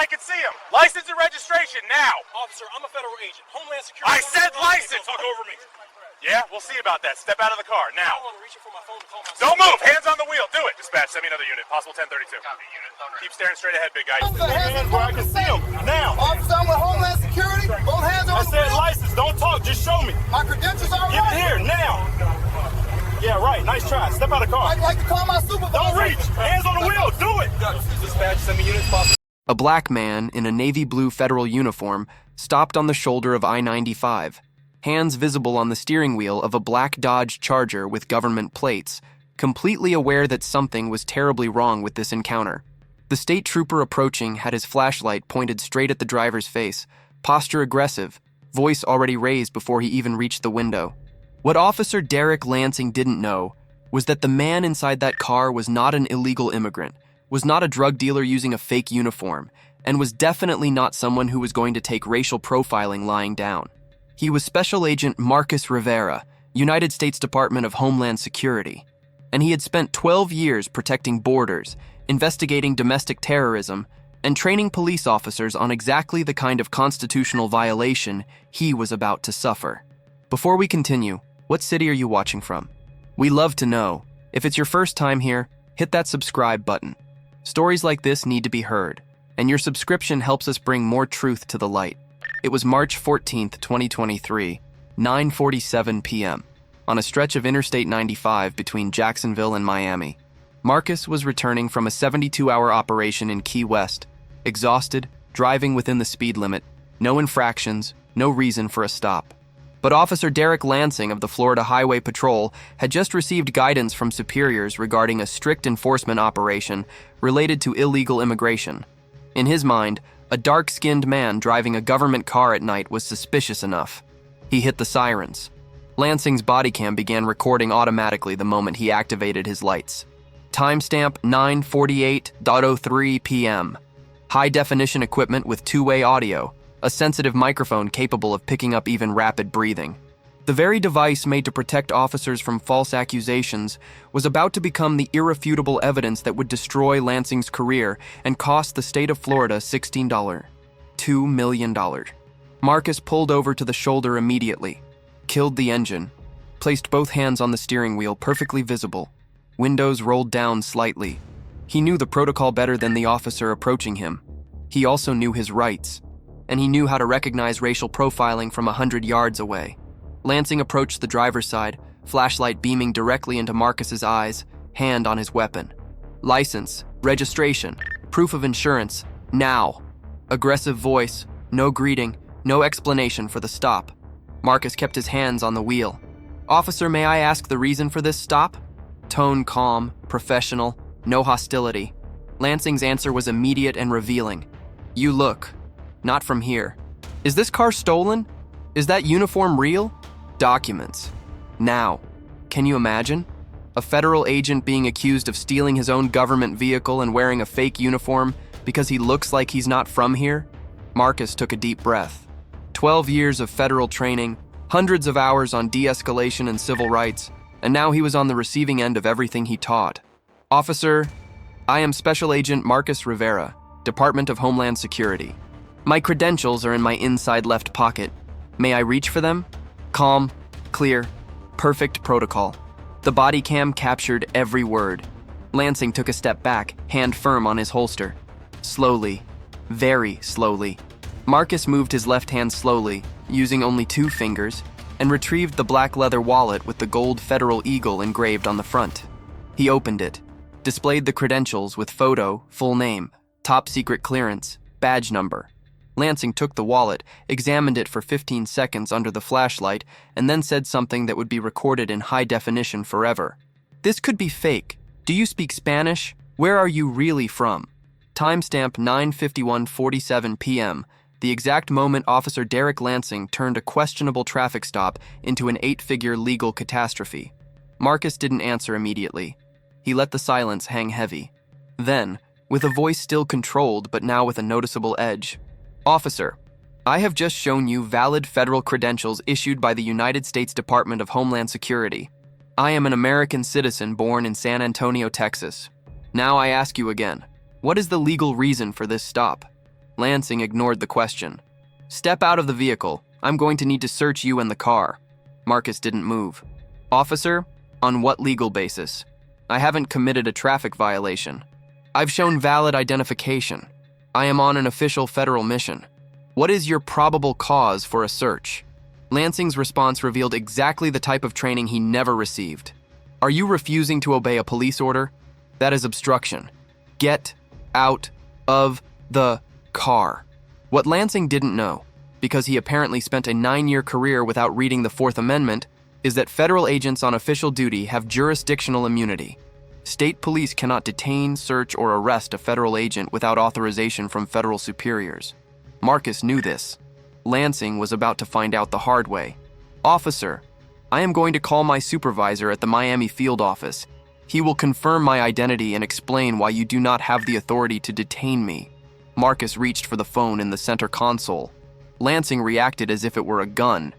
I can see him. License and registration, now. Officer, I'm a federal agent. Homeland Security. I said license. Don't talk over me. Yeah, we'll see about that. Step out of the car, now. I don't want to reach for my phone to call my Don't move, hands on the wheel, do it. Dispatch, send me another unit, possible 1032. Copy, unit on Keep staring straight ahead, big guy. Hands where I can see him, now. Officer, I'm with Homeland Security. Both hands on the wheel. License, don't talk, just show me. My credentials are Give right. it here, now. Yeah, right, nice try. Step out of the car. I'd like to call my supervisor. Don't reach, hands on the wheel, do it. Dispatch, send me units possible. A black man in a navy blue federal uniform stopped on the shoulder of I-95, hands visible on the steering wheel of a black Dodge Charger with government plates, completely aware that something was terribly wrong with this encounter. The state trooper approaching had his flashlight pointed straight at the driver's face, posture aggressive, voice already raised before he even reached the window. What Officer Derek Lansing didn't know was that the man inside that car was not an illegal immigrant, was not a drug dealer using a fake uniform, and was definitely not someone who was going to take racial profiling lying down. He was Special Agent Marcus Rivera, United States Department of Homeland Security, and he had spent 12 years protecting borders, investigating domestic terrorism, and training police officers on exactly the kind of constitutional violation he was about to suffer. Before we continue, what city are you watching from? We love to know. If it's your first time here, hit that subscribe button. Stories like this need to be heard, and your subscription helps us bring more truth to the light. It was March 14th, 2023, 9:47 p.m., on a stretch of Interstate 95 between Jacksonville and Miami. Marcus was returning from a 72-hour operation in Key West, exhausted, driving within the speed limit, no infractions, no reason for a stop. But Officer Derek Lansing of the Florida Highway Patrol had just received guidance from superiors regarding a strict enforcement operation related to illegal immigration. In his mind, a dark-skinned man driving a government car at night was suspicious enough. He hit the sirens. Lansing's body cam began recording automatically the moment he activated his lights. Timestamp 9:48:03 p.m. High-definition equipment with two-way audio, a sensitive microphone capable of picking up even rapid breathing. The very device made to protect officers from false accusations was about to become the irrefutable evidence that would destroy Lansing's career and cost the state of Florida $2 million. Marcus pulled over to the shoulder immediately, killed the engine, placed both hands on the steering wheel perfectly visible, windows rolled down slightly. He knew the protocol better than the officer approaching him. He also knew his rights, and he knew how to recognize racial profiling from 100 yards away. Lansing approached the driver's side, flashlight beaming directly into Marcus's eyes, hand on his weapon. License, registration, proof of insurance, now. Aggressive voice, no greeting, no explanation for the stop. Marcus kept his hands on the wheel. Officer, may I ask the reason for this stop? Tone calm, professional, no hostility. Lansing's answer was immediate and revealing. You look. Not from here. Is this car stolen? Is that uniform real? Documents. Now. Can you imagine? A federal agent being accused of stealing his own government vehicle and wearing a fake uniform because he looks like he's not from here? Marcus took a deep breath. 12 years of federal training, hundreds of hours on de-escalation and civil rights, and now he was on the receiving end of everything he taught. Officer, I am Special Agent Marcus Rivera, Department of Homeland Security. My credentials are in my inside left pocket. May I reach for them? Calm, clear, perfect protocol. The body cam captured every word. Lansing took a step back, hand firm on his holster. Slowly, very slowly, Marcus moved his left hand slowly, using only 2 fingers, and retrieved the black leather wallet with the gold Federal Eagle engraved on the front. He opened it, displayed the credentials with photo, full name, top secret clearance, badge number. Lansing took the wallet, examined it for 15 seconds under the flashlight, and then said something that would be recorded in high definition forever. This could be fake. Do you speak Spanish? Where are you really from? Timestamp 9:51:47 p.m., the exact moment Officer Derek Lansing turned a questionable traffic stop into an 8-figure legal catastrophe. Marcus didn't answer immediately. He let the silence hang heavy. Then, with a voice still controlled but now with a noticeable edge, Officer, I have just shown you valid federal credentials issued by the United States Department of Homeland Security. I am an American citizen born in San Antonio, Texas. Now I ask you again, what is the legal reason for this stop? Lansing ignored the question. "Step out of the vehicle. I'm going to need to search you and the car." Marcus didn't move. "Officer, on what legal basis? I haven't committed a traffic violation. I've shown valid identification. I am on an official federal mission. What is your probable cause for a search?" Lansing's response revealed exactly the type of training he never received. "Are you refusing to obey a police order? That is obstruction. Get out of the car." What Lansing didn't know, because he apparently spent a 9-year career without reading the Fourth Amendment, is that federal agents on official duty have jurisdictional immunity. State police cannot detain, search, or arrest a federal agent without authorization from federal superiors. Marcus knew this. Lansing was about to find out the hard way. "Officer, I am going to call my supervisor at the Miami field office. He will confirm my identity and explain why you do not have the authority to detain me." Marcus reached for the phone in the center console. Lansing reacted as if it were a gun.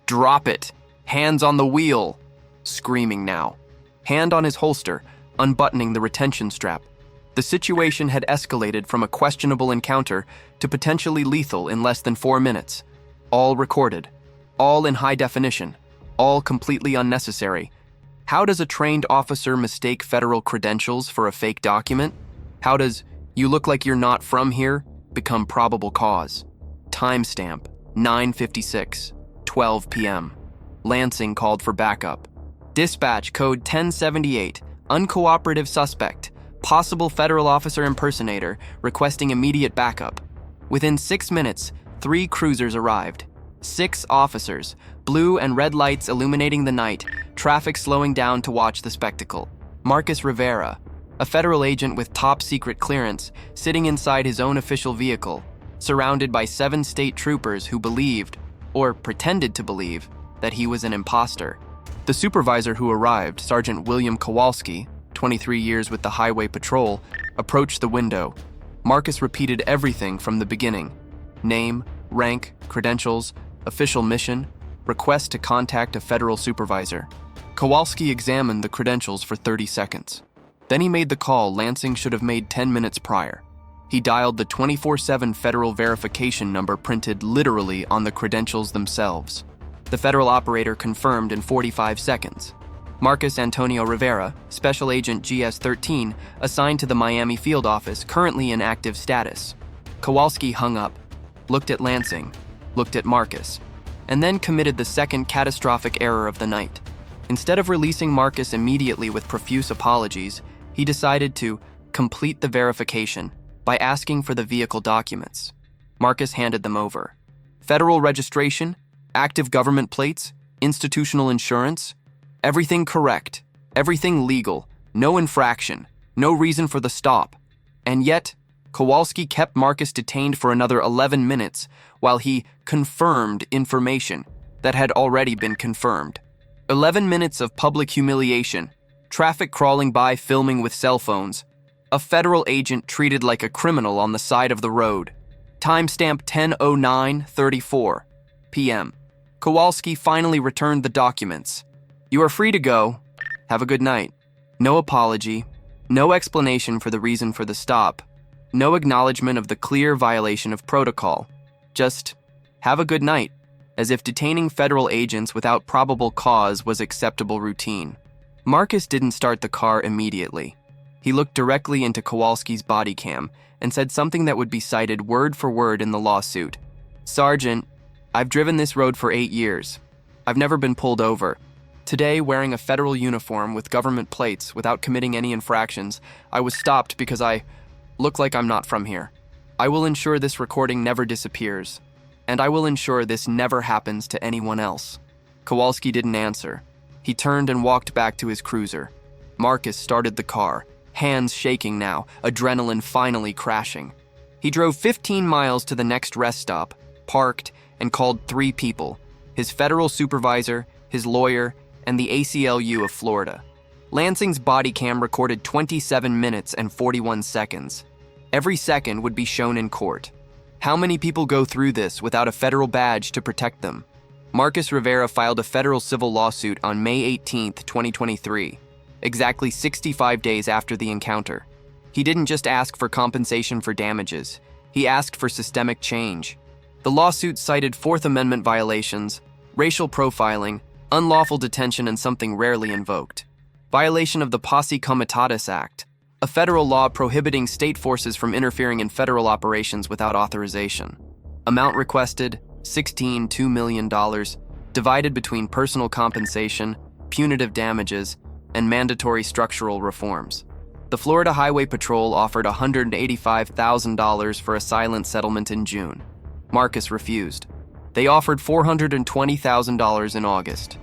"Drop it! Hands on the wheel!" Screaming now. Hand on his holster, unbuttoning the retention strap. The situation had escalated from a questionable encounter to potentially lethal in less than 4 minutes. All recorded. All in high definition. All completely unnecessary. How does a trained officer mistake federal credentials for a fake document? How does "you look like you're not from here" become probable cause? Timestamp, 9:56, 12 p.m. Lansing called for backup. "Dispatch code 1078, uncooperative suspect, possible federal officer impersonator, requesting immediate backup." Within 6 minutes, 3 cruisers arrived. 6 officers, blue and red lights illuminating the night, traffic slowing down to watch the spectacle. Marcus Rivera, a federal agent with top-secret clearance, sitting inside his own official vehicle, surrounded by 7 state troopers who believed, or pretended to believe, that he was an imposter. The supervisor who arrived, Sergeant William Kowalski, 23 years with the Highway Patrol, approached the window. Marcus repeated everything from the beginning: name, rank, credentials, official mission, request to contact a federal supervisor. Kowalski examined the credentials for 30 seconds. Then he made the call Lansing should have made 10 minutes prior. He dialed the 24/7 federal verification number printed literally on the credentials themselves. The federal operator confirmed in 45 seconds. Marcus Antonio Rivera, Special Agent GS-13, assigned to the Miami field office, currently in active status. Kowalski hung up, looked at Lansing, looked at Marcus, and then committed the second catastrophic error of the night. Instead of releasing Marcus immediately with profuse apologies, he decided to complete the verification by asking for the vehicle documents. Marcus handed them over. Federal registration, active government plates, institutional insurance, everything correct, everything legal, no infraction, no reason for the stop. And yet, Kowalski kept Marcus detained for another 11 minutes while he confirmed information that had already been confirmed. 11 minutes of public humiliation, traffic crawling by filming with cell phones, a federal agent treated like a criminal on the side of the road. Timestamp 10:09:34 p.m. Kowalski finally returned the documents. "You are free to go. Have a good night." No apology, no explanation for the reason for the stop, no acknowledgement of the clear violation of protocol. Just, "have a good night," as if detaining federal agents without probable cause was acceptable routine. Marcus didn't start the car immediately. He looked directly into Kowalski's body cam and said something that would be cited word for word in the lawsuit. "Sergeant, I've driven this road for 8 years. I've never been pulled over. Today, wearing a federal uniform with government plates without committing any infractions, I was stopped because I look like I'm not from here. I will ensure this recording never disappears, and I will ensure this never happens to anyone else." Kowalski didn't answer. He turned and walked back to his cruiser. Marcus started the car, hands shaking now, adrenaline finally crashing. He drove 15 miles to the next rest stop, parked, and called 3 people: his federal supervisor, his lawyer, and the ACLU of Florida. Lansing's body cam recorded 27 minutes and 41 seconds. Every second would be shown in court. How many people go through this without a federal badge to protect them? Marcus Rivera filed a federal civil lawsuit on May 18, 2023, exactly 65 days after the encounter. He didn't just ask for compensation for damages. He asked for systemic change. The lawsuit cited Fourth Amendment violations, racial profiling, unlawful detention, and something rarely invoked: violation of the Posse Comitatus Act, a federal law prohibiting state forces from interfering in federal operations without authorization. Amount requested, $2 million, divided between personal compensation, punitive damages, and mandatory structural reforms. The Florida Highway Patrol offered $185,000 for a silent settlement in June. Marcus refused. They offered $420,000 in August.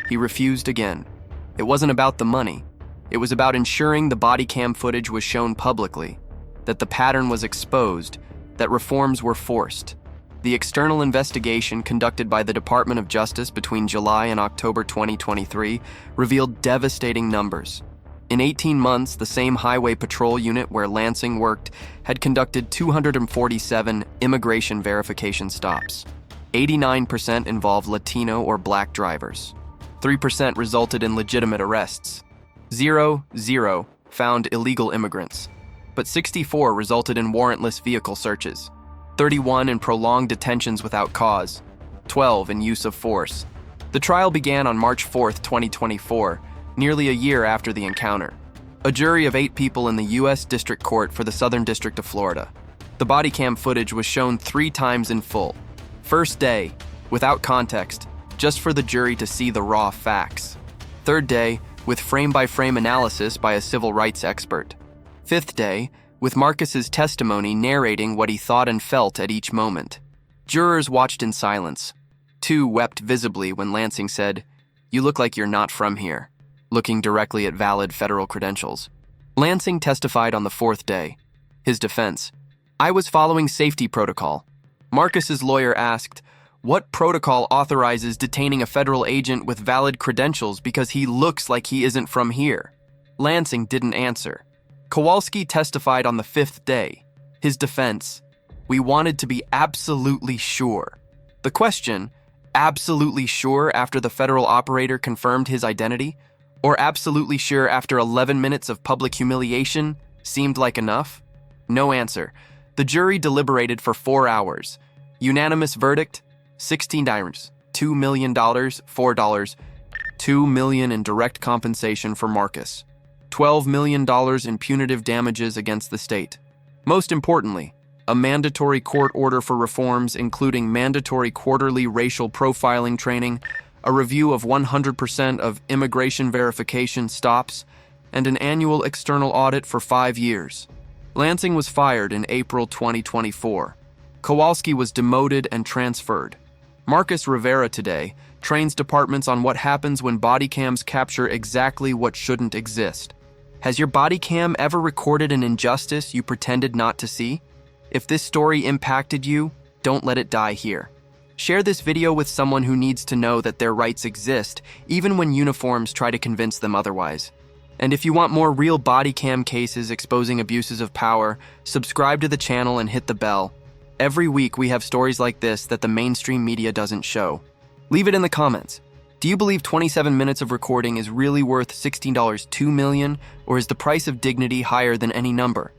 He refused again. It wasn't about the money. It was about ensuring the body cam footage was shown publicly, that the pattern was exposed, that reforms were forced. The external investigation conducted by the Department of Justice between July and October 2023 revealed devastating numbers. In 18 months, the same highway patrol unit where Lansing worked had conducted 247 immigration verification stops. 89% involved Latino or Black drivers. 3% resulted in legitimate arrests. 0 found illegal immigrants. But 64 resulted in warrantless vehicle searches. 31 in prolonged detentions without cause. 12 in use of force. The trial began on March 4, 2024, nearly a year after the encounter. A jury of 8 people in the U.S. District Court for the Southern District of Florida. The body cam footage was shown 3 times in full. First day, without context, just for the jury to see the raw facts. Third day, with frame-by-frame analysis by a civil rights expert. Fifth day, with Marcus's testimony narrating what he thought and felt at each moment. Jurors watched in silence. 2 wept visibly when Lansing said, "You look like you're not from here," looking directly at valid federal credentials. Lansing testified on the 4th day. His defense: "I was following safety protocol." Marcus's lawyer asked, "What protocol authorizes detaining a federal agent with valid credentials because he looks like he isn't from here?" Lansing didn't answer. Kowalski testified on the 5th day. His defense: "We wanted to be absolutely sure." The question: absolutely sure after the federal operator confirmed his identity? Or absolutely sure after 11 minutes of public humiliation seemed like enough? No answer. The jury deliberated for 4 hours. Unanimous verdict: $16, $2 million, $4, $2 million in direct compensation for Marcus, $12 million in punitive damages against the state. Most importantly, a mandatory court order for reforms including mandatory quarterly racial profiling training, a review of 100% of immigration verification stops, and an annual external audit for 5 years. Lansing was fired in April 2024. Kowalski was demoted and transferred. Marcus Rivera today trains departments on what happens when body cams capture exactly what shouldn't exist. Has your body cam ever recorded an injustice you pretended not to see? If this story impacted you, don't let it die here. Share this video with someone who needs to know that their rights exist, even when uniforms try to convince them otherwise. And if you want more real body cam cases exposing abuses of power, subscribe to the channel and hit the bell. Every week we have stories like this that the mainstream media doesn't show. Leave it in the comments. Do you believe 27 minutes of recording is really worth $16, $2 million, or is the price of dignity higher than any number?